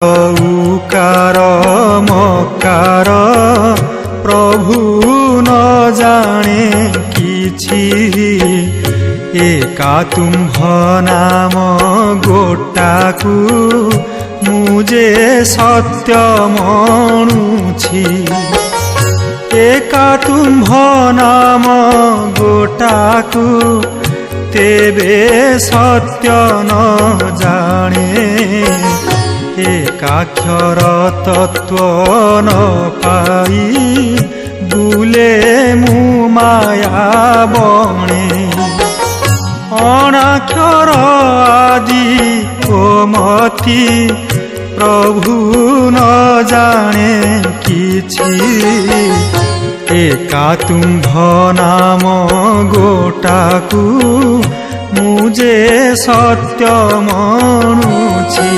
উকার মকার প্রভু ন জানে কিছু, একা তুম্ভ নাম গোটাকু মুজে সত্য মণুছি। একা তুম্ভ নাম গোটাকু তেবে সত্য ন জানে, একাক্ষর তত্ত্ব ন পাই বুলে মু মায়া বণে। অনাক্ষর আদি ও মতি প্রভু ন জানে কিছু, একা তুম্ভ নাম গোটাকু মুজে সত্য মণুছি।